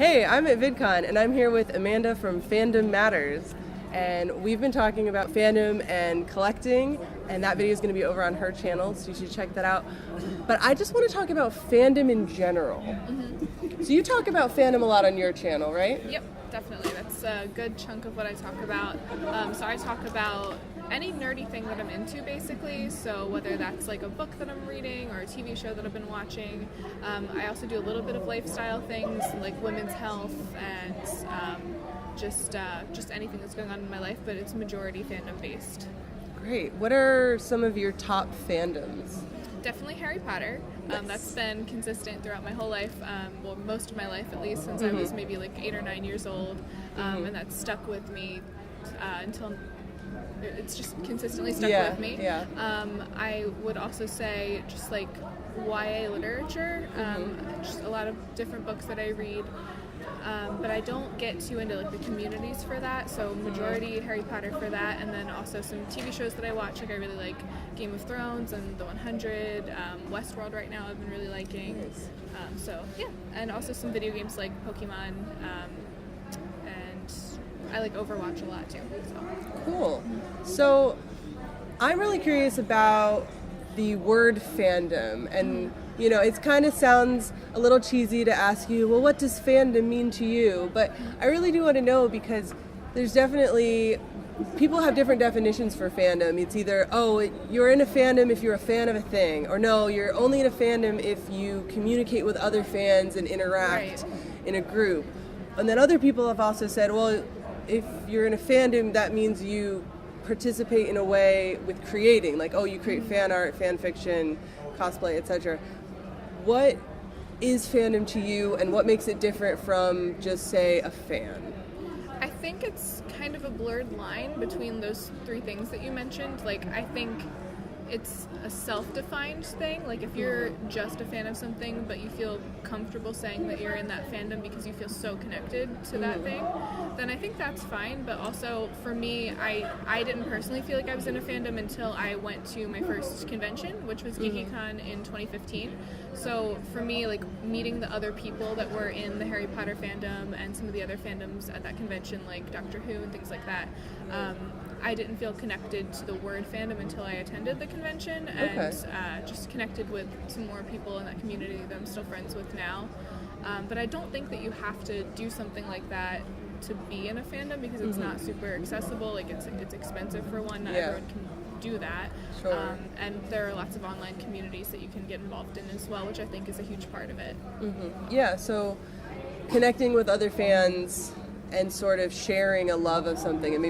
Hey, I'm at VidCon, and I'm here with Amanda from Fandom Matters. And we've been talking about fandom and collecting, and that video is going to be over on her channel, so you should check that out. But I just want to talk about fandom in general. Mm-hmm. So you talk about fandom a lot on your channel, right? Yep, definitely. That's a good chunk of what I talk about. So I talk about any nerdy thing that I'm into, basically. So whether that's like a book that I'm reading or a TV show that I've been watching. I also do a little bit of lifestyle things like women's health and just anything that's going on in my life, but it's majority fandom based. Great. What are some of your top fandoms? Definitely Harry Potter. Nice. That's been consistent throughout my whole life, well, most of my life at least, since I was maybe like 8 or 9 years old, and that's stuck with me until it's just consistently stuck with me. Yeah. I would also say just like YA literature, just a lot of different books that I read. But I don't get too into like the communities for that, so majority Harry Potter for that, and then also some TV shows that I watch. Like I really like Game of Thrones and The 100, Westworld right now I've been really liking. Nice. So yeah, and also some video games like Pokemon, and I like Overwatch a lot too. So. Cool. So I'm really curious about the word fandom, and you know, it kind of sounds a little cheesy to ask you, well, what does fandom mean to you? But I really do want to know, because there's definitely, people have different definitions for fandom. It's either, oh, you're in a fandom if you're a fan of a thing, or no, you're only in a fandom if you communicate with other fans and interact in a group. And then other people have also said, well, if you're in a fandom, that means you participate in a way with creating, like, oh, you create fan art, fan fiction, cosplay, etc. What is fandom to you, and what makes it different from just, say, a fan? I think it's kind of a blurred line between those three things that you mentioned. Like, I think it's a self-defined thing. Like, if you're just a fan of something, but you feel comfortable saying that you're in that fandom because you feel so connected to that thing, then I think that's fine. But also, for me, I didn't personally feel like I was in a fandom until I went to my first convention, which was VidCon in 2015. So for me, like, meeting the other people that were in the Harry Potter fandom and some of the other fandoms at that convention, like Doctor Who and things like that, I didn't feel connected to the word fandom until I attended the convention, and just connected with some more people in that community that I'm still friends with now. But I don't think that you have to do something like that to be in a fandom, because it's not super accessible. Like, it's expensive for one. Not everyone can do that. Sure. And there are lots of online communities that you can get involved in as well, which I think is a huge part of it. Yeah, so connecting with other fans and sort of sharing a love of something, and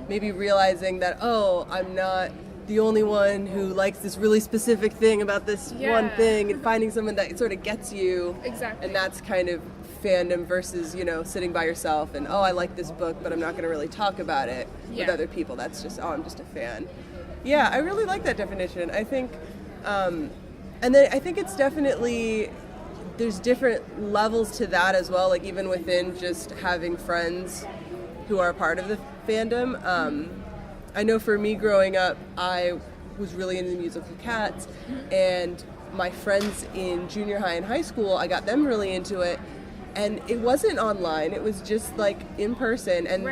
maybe realizing that, oh, I'm not the only one who likes this really specific thing about this one thing, and finding someone that sort of gets you. Exactly. And that's kind of fandom versus, you know, sitting by yourself and, oh, I like this book, but I'm not going to really talk about it with other people. That's just, oh, I'm just a fan. Yeah, I really like that definition. I think, and then I think it's definitely, there's different levels to that as well, like even within just having friends who are a part of the fandom. I know for me growing up, I was really into the musical Cats, and my friends in junior high and high school, I got them really into it, and it wasn't online, it was just like in person, and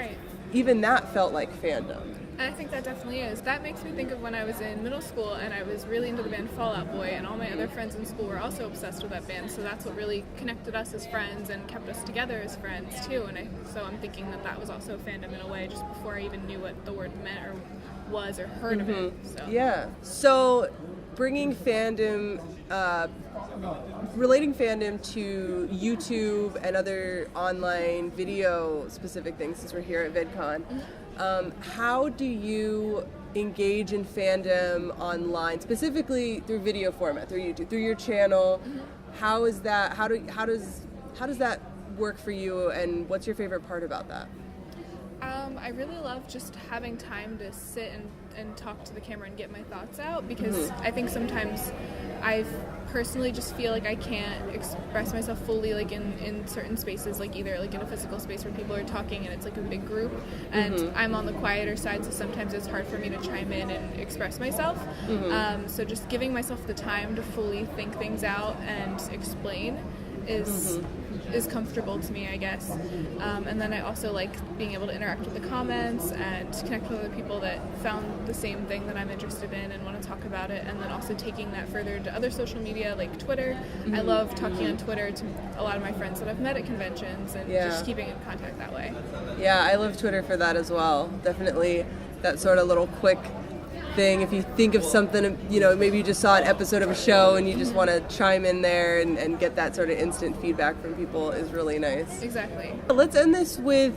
even that felt like fandom. And I think that definitely is. That makes me think of when I was in middle school and I was really into the band Fall Out Boy, and all my other friends in school were also obsessed with that band, so that's what really connected us as friends and kept us together as friends too. And so I'm thinking that was also fandom in a way, just before I even knew what the word meant or was or heard of it. So. Yeah. So bringing fandom, relating fandom to YouTube and other online video specific things, since we're here at VidCon, how do you engage in fandom online, specifically through video format, through YouTube, through your channel? How is that? How does that work for you, and what's your favorite part about that? I really love just having time to sit and talk to the camera and get my thoughts out, because I think sometimes I personally just feel like I can't express myself fully, like in certain spaces, like either like in a physical space where people are talking and it's like a big group, and I'm on the quieter side, so sometimes it's hard for me to chime in and express myself. So just giving myself the time to fully think things out and explain is is comfortable to me, I guess. And then I also like being able to interact with the comments and connect with other people that found the same thing that I'm interested in and want to talk about it, and then also taking that further to other social media like Twitter. I love talking on Twitter to a lot of my friends that I've met at conventions and just keeping in contact that way. Yeah, I love Twitter for that as well. Definitely that sort of little quick thing. If you think of something, you know, maybe you just saw an episode of a show and you just want to chime in there and get that sort of instant feedback from people is really nice. Exactly. Let's end this with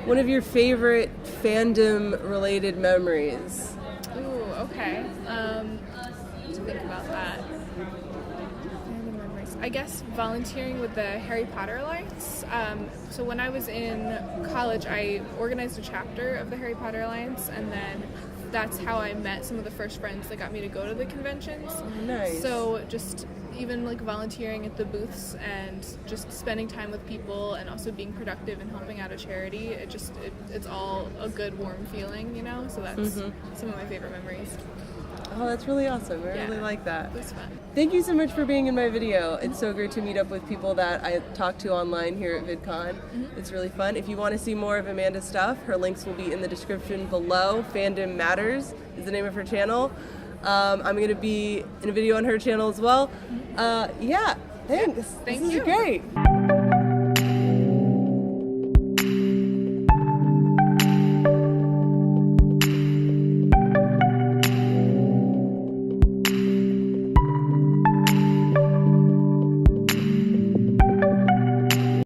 one of your favorite fandom-related memories. Ooh, okay. To think about that. Fandom memories. I guess volunteering with the Harry Potter Alliance. So when I was in college, I organized a chapter of the Harry Potter Alliance, and then that's how I met some of the first friends that got me to go to the conventions. Nice. So just even like volunteering at the booths and just spending time with people and also being productive and helping out a charity, it's all a good warm feeling, you know? So that's some of my favorite memories. Oh, that's really awesome. I really like that. It was fun. Thank you so much for being in my video. It's so great to meet up with people that I talk to online here at VidCon. It's really fun. If you want to see more of Amanda's stuff, her links will be in the description below. Fandom Matters is the name of her channel. I'm going to be in a video on her channel as well. Yeah, thanks. Thank this you. is great.